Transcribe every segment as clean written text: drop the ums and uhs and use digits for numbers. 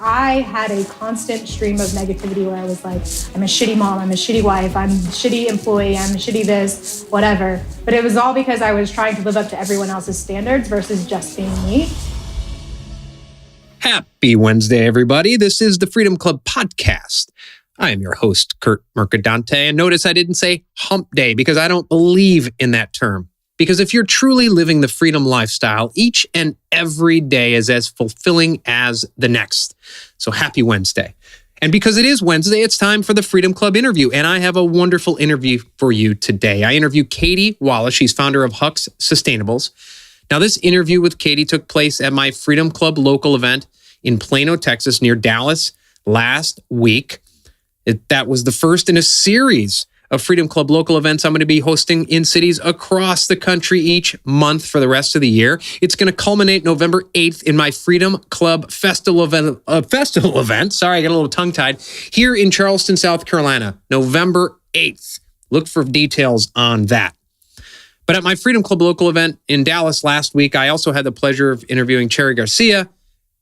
I had a constant stream of negativity where I was like, I'm a shitty mom, I'm a shitty wife, I'm a shitty employee, I'm a shitty this, whatever. But it was all because I was trying to live up to everyone else's standards versus just being me. Happy Wednesday, everybody. This is the Freedom Club podcast. I am your host, Curt Mercadante. And notice I didn't say hump day because I don't believe in that term. Because if you're truly living the freedom lifestyle, each and every day is as fulfilling as the next. So happy Wednesday. And because it is Wednesday, it's time for the Freedom Club interview. And I have a wonderful interview for you today. I interview Katie Wallace. She's founder of Hux Sustainables. Now, this interview with Katie took place at my Freedom Club local event in Plano, Texas, near Dallas last week. That was the first in a series of Freedom Club local events I'm going to be hosting in cities across the country each month for the rest of the year. It's going to culminate November 8th in my Freedom Club festival event. Sorry, I got a little tongue-tied. Here in Charleston, South Carolina, November 8th. Look for details on that. But at my Freedom Club local event in Dallas last week, I also had the pleasure of interviewing Cherry Garcia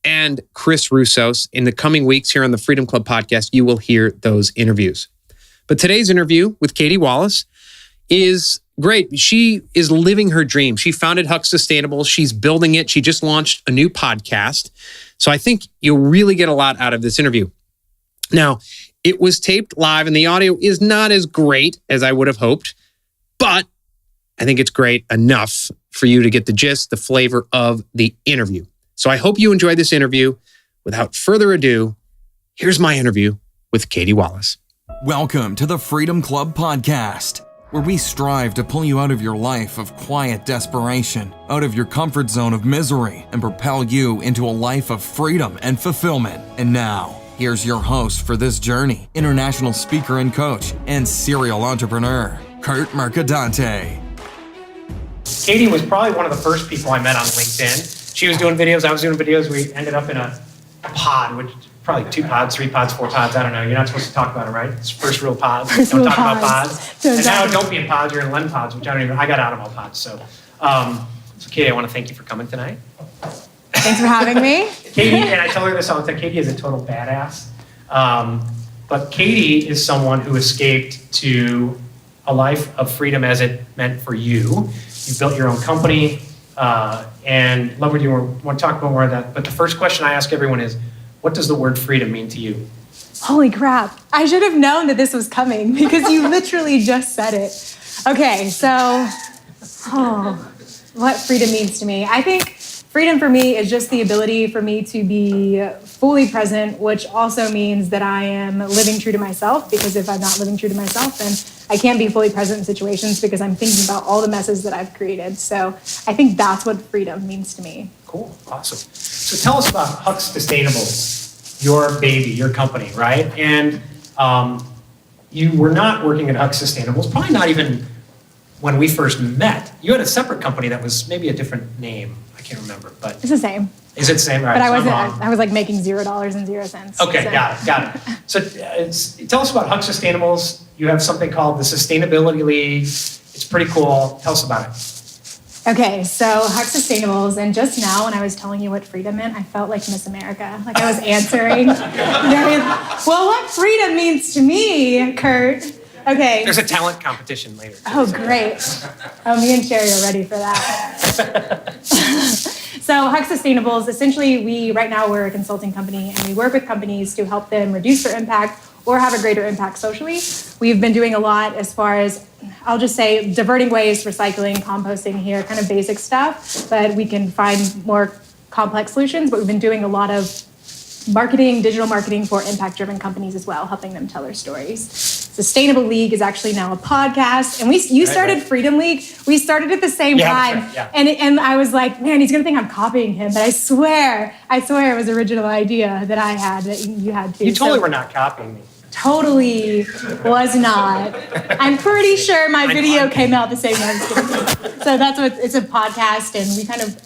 and Chris Russos. In the coming weeks here on the Freedom Club podcast, you will hear those interviews. But today's interview with Katie Wallace is great. She is living her dream. She founded Hux Sustainables. She's building it. She just launched a new podcast. So I think you'll really get a lot out of this interview. Now, it was taped live and the audio is not as great as I would have hoped, but I think it's great enough for you to get the gist, the flavor of the interview. So I hope you enjoyed this interview. Without further ado, here's my interview with Katie Wallace. Welcome to the Freedom Club podcast, where we strive to pull you out of your life of quiet desperation, out of your comfort zone of misery, and propel you into a life of freedom and fulfillment. And now, here's your host for this journey, international speaker and coach, and serial entrepreneur, Curt Mercadante. Katie was probably one of the first people I met on LinkedIn. She was doing videos, I was doing videos. We ended up in a pod, which probably 2 pods, 3 pods, 4 pods. I don't know. You're not supposed to talk about it, right? It's first real pods. Don't talk about pods. And now don't be in pods. You're in Len pods, which I got out of all pods. So Katie, I want to thank you for coming tonight. Thanks for having me. Katie, and I tell her this all the time, Katie is a total badass. But Katie is someone who escaped to a life of freedom as it meant for you. You built your own company and love what you want to talk about more of that. But the first question I ask everyone is, what does the word freedom mean to you? Holy crap. I should have known that this was coming because you literally just said it. Okay, so what freedom means to me. I think freedom for me is just the ability for me to be fully present, which also means that I am living true to myself, because if I'm not living true to myself, then I can't be fully present in situations because I'm thinking about all the messes that I've created. So I think that's what freedom means to me. Cool, awesome. So tell us about Hux Sustainables, your baby, your company, right? And you were not working at Hux Sustainables, probably not even when we first met. You had a separate company that was maybe a different name. I can't remember, but it's the same. Is it the same? Right, but I was like making $0.00. Okay, so. Got it. So tell us about Hux Sustainables. You have something called the Sustainability League. It's pretty cool. Tell us about it. Okay, so Hux Sustainables, and just now when I was telling you what freedom meant, I felt like Miss America. Like I was answering. Well, what freedom means to me, Curt? Okay. There's a talent competition later. Oh, great. Oh, me and Cherry are ready for that. So Hux Sustainables, essentially right now we're a consulting company and we work with companies to help them reduce their impact or have a greater impact socially. We've been doing a lot as far as, I'll just say, diverting waste, recycling, composting here, kind of basic stuff, but we can find more complex solutions. But we've been doing a lot of marketing, digital marketing for impact-driven companies as well, helping them tell their stories. Sustainable League is actually now a podcast, and you started Freedom League. We started at the same time, right, yeah. And I was like, man, he's gonna think I'm copying him, but I swear it was an original idea that I had that you had too. You totally were not copying me. Totally was not. I'm pretty sure my video came out the same way. So that's what it's a podcast, and we kind of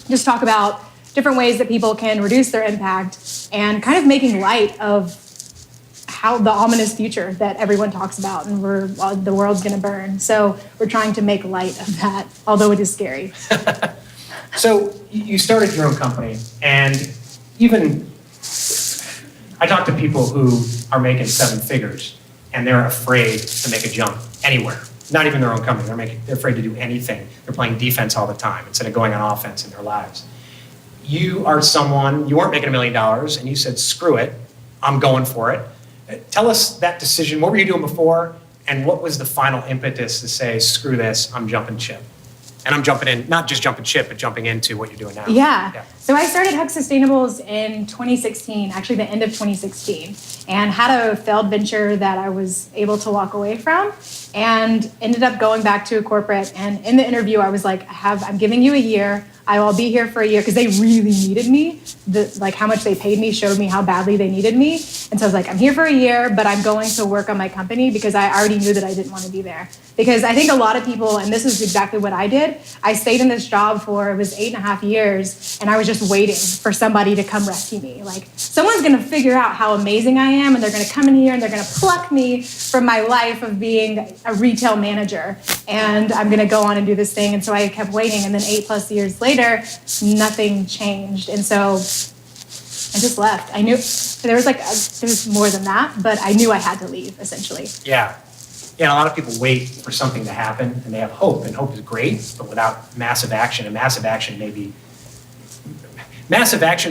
just talk about different ways that people can reduce their impact and kind of making light of how the ominous future that everyone talks about and the world's going to burn. So we're trying to make light of that, although it is scary. So you started your own company, and even, I talk to people who are making 7 figures and they're afraid to make a jump anywhere. Not even their own company. They're afraid to do anything. They're playing defense all the time instead of going on offense in their lives. You are someone, you weren't making $1 million and you said, screw it, I'm going for it. Tell us that decision. What were you doing before? And what was the final impetus to say, screw this, I'm jumping ship? And I'm jumping in, not just jumping ship, but jumping into what you're doing now. Yeah. So I started Hux Sustainables in 2016, actually the end of 2016, and had a failed venture that I was able to walk away from and ended up going back to a corporate. And in the interview, I was like, I'm giving you a year. I will be here for a year because they really needed me. Like how much they paid me showed me how badly they needed me. And so I was like, I'm here for a year, but I'm going to work on my company because I already knew that I didn't want to be there. Because I think a lot of people, and this is exactly what I did, I stayed in this job for, it was 8.5 years, and I was just waiting for somebody to come rescue me. Like, someone's gonna figure out how amazing I am, and they're gonna come in here and they're gonna pluck me from my life of being a retail manager, and I'm gonna go on and do this thing. And so I kept waiting, and then 8+ years later, nothing changed. And so I just left. I knew there was more than that, but I knew I had to leave, essentially. Yeah. Yeah, a lot of people wait for something to happen and they have hope, and hope is great, but without massive action, and massive action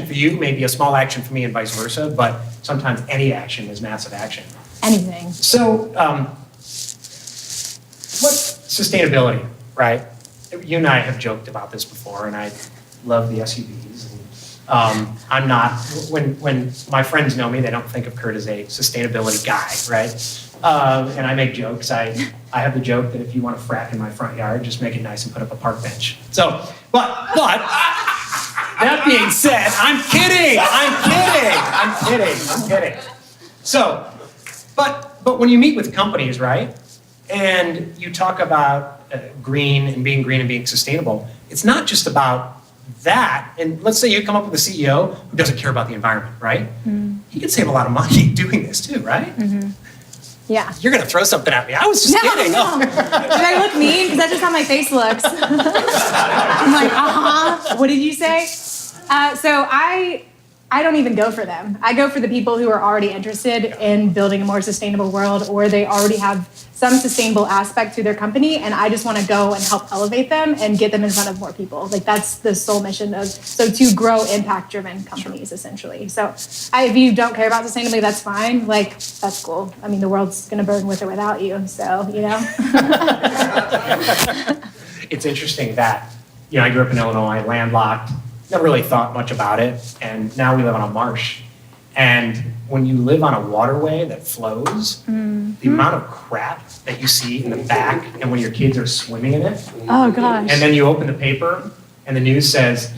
for you may be a small action for me and vice versa, but sometimes any action is massive action. Anything. So, what sustainability, right? You and I have joked about this before, and I love the SUVs. And, I'm not, when my friends know me, they don't think of Curt as a sustainability guy, right? And I make jokes. I have the joke that if you want to frack in my front yard, just make it nice and put up a park bench. So, but that being said, I'm kidding. So, but when you meet with companies, right, and you talk about green and being sustainable, it's not just about that. And let's say you come up with a CEO who doesn't care about the environment, right? Mm. He could save a lot of money doing this too, right? Mm-hmm. Yeah. You're going to throw something at me. I was just kidding. No. Did I look mean? Because that's just how my face looks. I'm like, what did you say? So I don't even go for them. I go for the people who are already interested in building a more sustainable world, or they already have some sustainable aspect to their company, and I just want to go and help elevate them and get them in front of more people. Like, that's the sole mission to grow impact-driven companies, essentially. So if you don't care about sustainability, that's fine. Like, that's cool. I mean, the world's going to burn with or without you, so, you know. It's interesting that, I grew up in Illinois, landlocked, never really thought much about it, and now we live on a marsh. And when you live on a waterway that flows, the amount of crap that you see in the back, and when your kids are swimming in it. Oh, gosh. And then you open the paper, and the news says,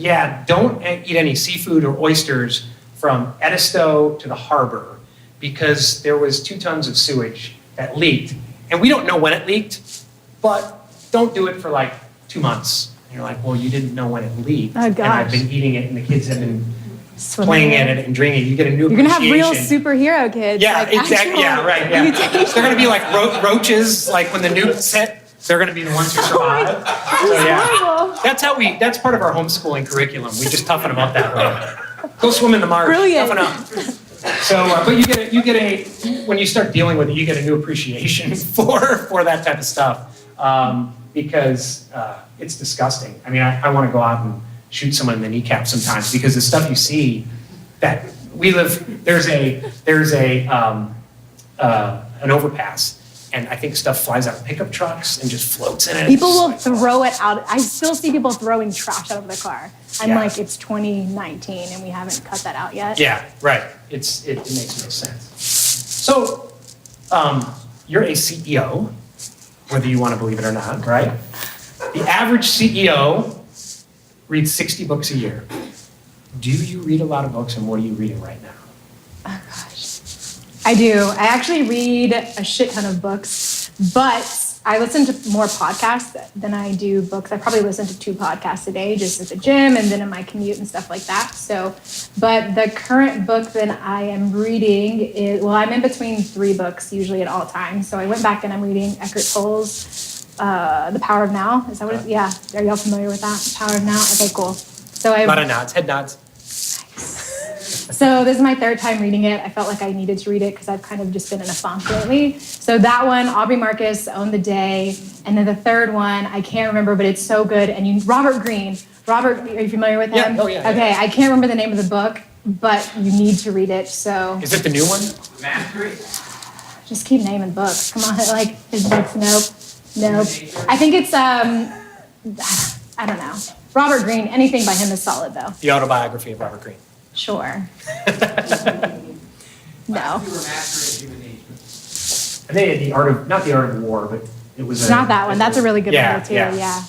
don't eat any seafood or oysters from Edisto to the harbor because there was 2 tons of sewage that leaked. And we don't know when it leaked, but don't do it for like 2 months. And you're like, well, you didn't know when it leaked. Oh, gosh. And I've been eating it, and the kids have been playing in it and drinking it. You get a new appreciation. You're going to have real superhero kids. Yeah, like exactly. Yeah, right. Yeah. They're going to be like roaches. Like when the nukes hit, they're going to be the ones who survive. That's part of our homeschooling curriculum. We just toughen them up that way. Go swim in the marsh. Brilliant. Toughen up. So, but when you start dealing with it, you get a new appreciation for that type of stuff because it's disgusting. I mean, I want to go out and shoot someone in the kneecap sometimes because the stuff you see that we live, there's an overpass, and I think stuff flies out of pickup trucks and just floats in it. People will throw it out. I still see people throwing trash out of the car. I'm like, it's 2019 and we haven't cut that out yet. Yeah, right. It makes no sense. So, you're a CEO, whether you want to believe it or not, right? The average CEO reads 60 books a year. Do you read a lot of books, and what are you reading right now? Oh, gosh. I do. I actually read a shit ton of books, but I listen to more podcasts than I do books. I probably listen to 2 podcasts a day just at the gym and then in my commute and stuff like that. So, but the current book that I am reading is, I'm in between 3 books usually at all times. So I went back and I'm reading Eckhart Tolle's The Power of Now. Is that what it is? Yeah. Are y'all familiar with that? Power of Now? Okay, cool. So a lot of nods, head nods. Nice. So this is my third time reading it. I felt like I needed to read it because I've kind of just been in a funk lately. So that one, Aubrey Marcus, Own the Day. And then the third one, I can't remember, but it's so good. And Robert Greene. Robert, are you familiar with him? Yeah. Oh, yeah. Okay, I can't remember the name of the book, but you need to read it. So Is it the new one? Mastery. just keep naming books. Come on, like his books. Nope. I think it's I don't know. Robert Greene. Anything by him is solid though. The autobiography of Robert Greene. Sure. No. You were mastering human nature. I think not the art of war, but it was It's not that one. That's a really good Yeah, one too. yeah. Yeah.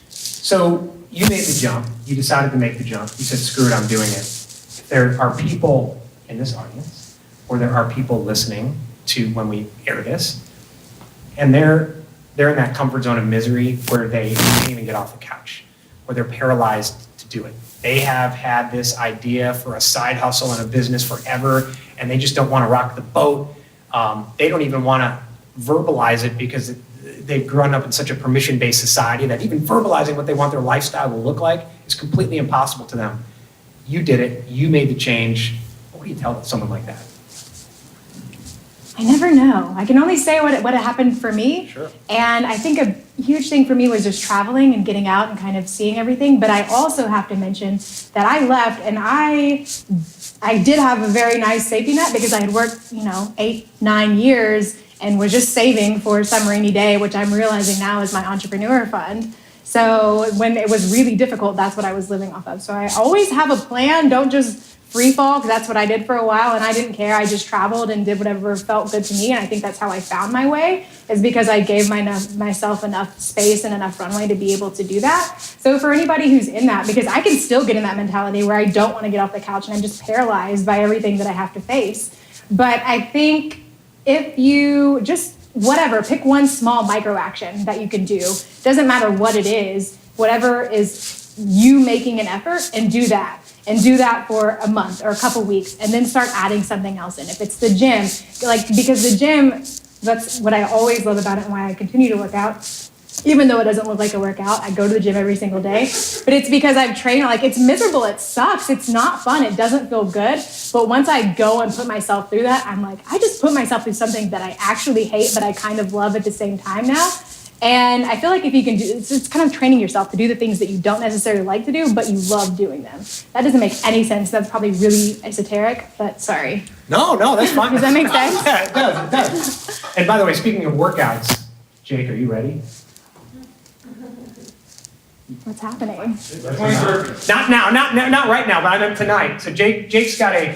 So you made the jump. You decided to make the jump. You said, screw it, I'm doing it. There are people in this audience, or there are people listening to when we air this, and they're in that comfort zone of misery where they can't even get off the couch, or they're paralyzed to do it. They have had this idea for a side hustle and a business forever, and they just don't want to rock the boat. They don't even want to verbalize it because they've grown up in such a permission-based society that even verbalizing what they want their lifestyle to look like is completely impossible to them. You did it. You made the change. What do you tell someone like that? I never know. I can only say what happened for me. Sure. And I think a huge thing for me was just traveling and getting out and kind of seeing everything. But I also have to mention that I left and I did have a very nice safety net because I had worked, 8-9 years and was just saving for some rainy day, which I'm realizing now is my entrepreneur fund. So when it was really difficult, that's what I was living off of. So I always have a plan. Don't just free fall, because that's what I did for a while, and I didn't care. I just traveled and did whatever felt good to me, and I think that's how I found my way, is because I gave myself enough space and enough runway to be able to do that. So for anybody who's in that, because I can still get in that mentality where I don't want to get off the couch and I'm just paralyzed by everything that I have to face. But I think if you just, pick one small micro action that you can do. Doesn't matter what it is, whatever is you making an effort, and do that. And do that for a month or a couple weeks, and then start adding something else in. If it's the gym, because the gym, that's what I always love about it and why I continue to work out. Even though it doesn't look like a workout, I go to the gym every single day. But it's because I've trained, it's miserable, it sucks, it's not fun, it doesn't feel good. But once I go and put myself through that, I'm like, I just put myself through something that I actually hate, but I kind of love at the same time now. And I feel like if you can do, it's kind of training yourself to do the things that you don't necessarily like to do, but you love doing them. That doesn't make any sense. That's probably really esoteric, but sorry. No, that's fine. Does that make sense? Yeah, it does. And by the way, speaking of workouts, Jake, are you ready? What's happening? Not now, not right now, but I meant tonight. So Jake's got I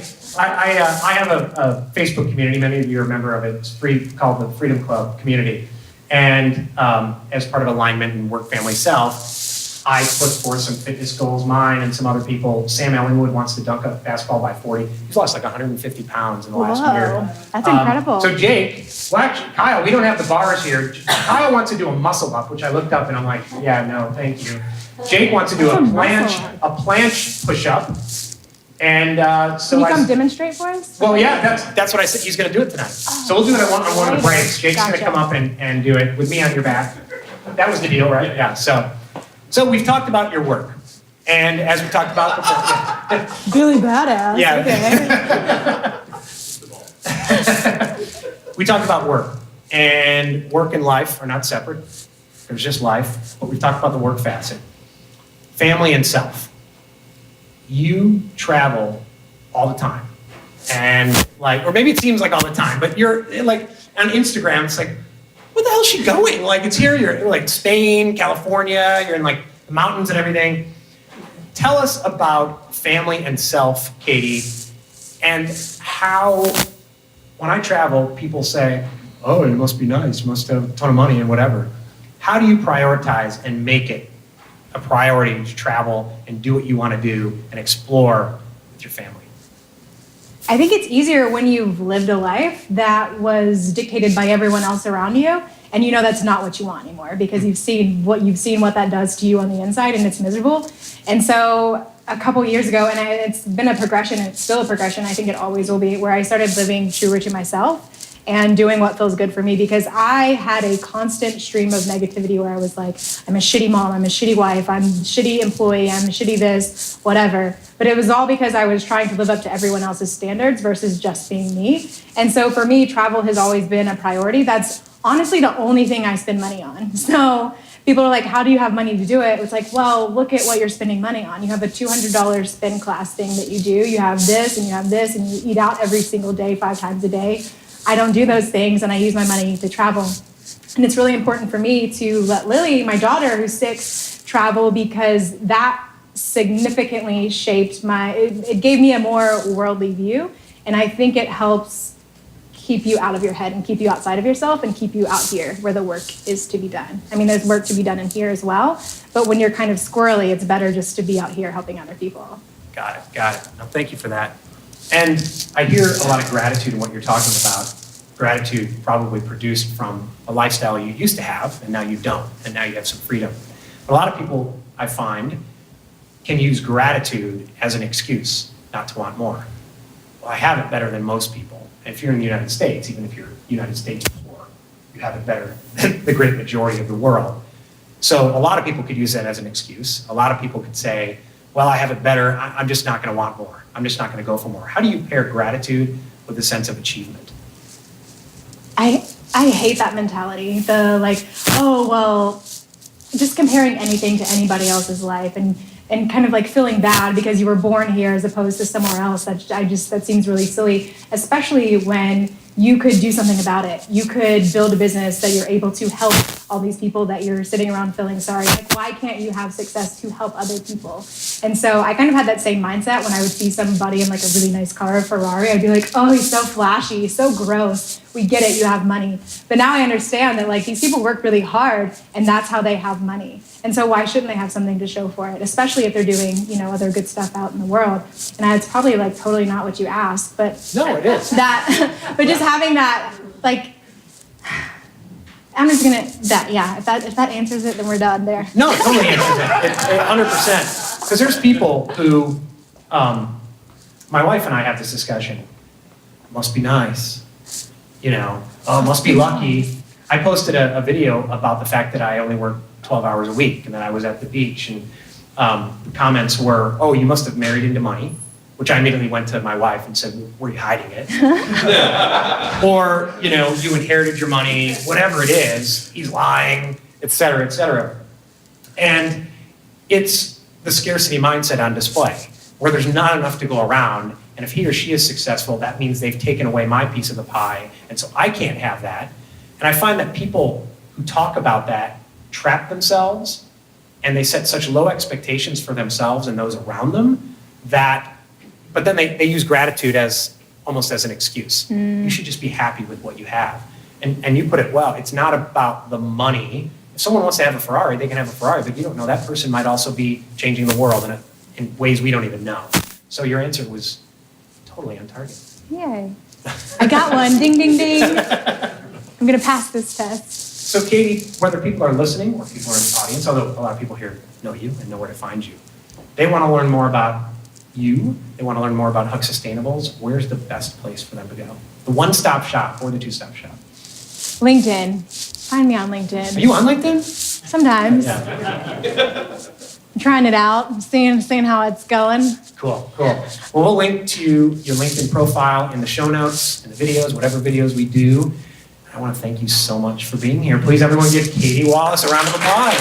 have a Facebook community, many of you are a member of it. It's free, called the Freedom Club Community. And as part of alignment and work family self, I put forth some fitness goals, mine and some other people. Sam Ellingwood wants to dunk a basketball by 40. He's lost 150 pounds in the last year. That's incredible. So Jake, actually, Kyle, we don't have the bars here. Kyle wants to do a muscle up, which I looked up and I'm like, yeah, no, thank you. Jake wants to do a planche push-up. And so Can you come demonstrate for us? Well, yeah, that's what I said. He's going to do it tonight. So we'll do it on one of the breaks. Jake's going to come up and do it with me on your back. That was the deal, right? Yeah. So we've talked about your work, and as we talked about before, Really badass. Yeah. Okay. We talked about work, and work and life are not separate. There's just life, but we've talked about the work facet, family and self. You travel all the time, and or maybe it seems like all the time, but you're on Instagram, it's like, where the hell is she going? It's here, you're Spain, California, you're in the mountains and everything. Tell us about family and self, Katie, and how, when I travel, people say, oh, it must be nice, you must have a ton of money and whatever. How do you prioritize and make it a priority to travel and do what you want to do and explore with your family? I think it's easier when you've lived a life that was dictated by everyone else around you, and that's not what you want anymore because you've seen what that does to you on the inside, and it's miserable. And so a couple years ago, and it's been a progression, and it's still a progression, I think it always will be, where I started living truer to myself and doing what feels good for me, because I had a constant stream of negativity where I was like, I'm a shitty mom, I'm a shitty wife, I'm a shitty employee, I'm a shitty this, whatever. But it was all because I was trying to live up to everyone else's standards versus just being me. And so for me, travel has always been a priority. That's honestly the only thing I spend money on. So people are like, how do you have money to do it? It's like, well, look at what you're spending money on. You have a $200 spin class thing that you do. You have this and you have this, and you eat out every single day, 5 times a day. I don't do those things, and I use my money to travel. And it's really important for me to let Lily, my daughter, who's 6, travel, because that significantly shaped it gave me a more worldly view. And I think it helps keep you out of your head and keep you outside of yourself and keep you out here where the work is to be done. I mean, there's work to be done in here as well, but when you're kind of squirrely, it's better just to be out here helping other people. Got it. No, thank you for that. And I hear a lot of gratitude in what you're talking about. Gratitude probably produced from a lifestyle you used to have, and now you don't, and now you have some freedom. But a lot of people, I find, can use gratitude as an excuse not to want more. Well, I have it better than most people. And if you're in the United States, even if you're United States poor, you have it better than the great majority of the world. So a lot of people could use that as an excuse. A lot of people could say, well, I have it better. I'm just not going to want more. I'm just not going to go for more. How do you pair gratitude with a sense of achievement? I hate that mentality. The like, oh, well, just comparing anything to anybody else's life and kind of like feeling bad because you were born here as opposed to somewhere else. That seems really silly, especially when you could do something about it. You could build a business that you're able to help all these people that you're sitting around feeling sorry. Like, why can't you have success to help other people? And so I kind of had that same mindset when I would see somebody in like a really nice car, a Ferrari. I'd be like, oh, he's so flashy, so gross. We get it, you have money. But now I understand that like these people work really hard and that's how they have money. And so why shouldn't they have something to show for it, especially if they're doing, other good stuff out in the world? And it's probably like totally not what you asked, but No, it is. but just having that, like, I'm just gonna if that answers it, then we're done there. No, it totally answers it. 100%. Because there's people who, my wife and I have this discussion. Must be nice, must be lucky. I posted a video about the fact that I only work 12 hours a week and that I was at the beach, and the comments were, oh, you must have married into money, which I immediately went to my wife and said, were you hiding it? Or, you inherited your money, whatever it is, he's lying, et cetera, et cetera. And it's the scarcity mindset on display, where there's not enough to go around, and if he or she is successful, that means they've taken away my piece of the pie, and so I can't have that. And I find that people who talk about that trap themselves, and they set such low expectations for themselves and those around them but then they use gratitude as almost as an excuse. You should just be happy with what you have. And you put it well, it's not about the money. If someone wants to have a Ferrari, they can have a Ferrari, but you don't know, that person might also be changing the world in ways we don't even know. So your answer was totally on target. Yay. I got one, ding, ding, ding. I'm gonna pass this test. So Katie, whether people are listening or people are in the audience, although a lot of people here know you and know where to find you, they want to learn more about you, they want to learn more about Hux Sustainables. Where's the best place for them to go? The one-stop shop or the two-stop shop? LinkedIn. Find me on LinkedIn. Are you on LinkedIn? Sometimes. Yeah. I'm trying it out, seeing how it's going. Cool. Well, we'll link to your LinkedIn profile in the show notes, in the videos, whatever videos we do. I want to thank you so much for being here. Please, everyone, give Katie Wallace a round of applause.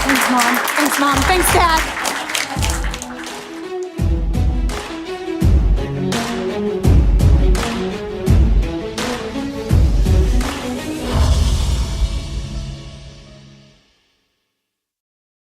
Thanks, Mom. Thanks, Dad.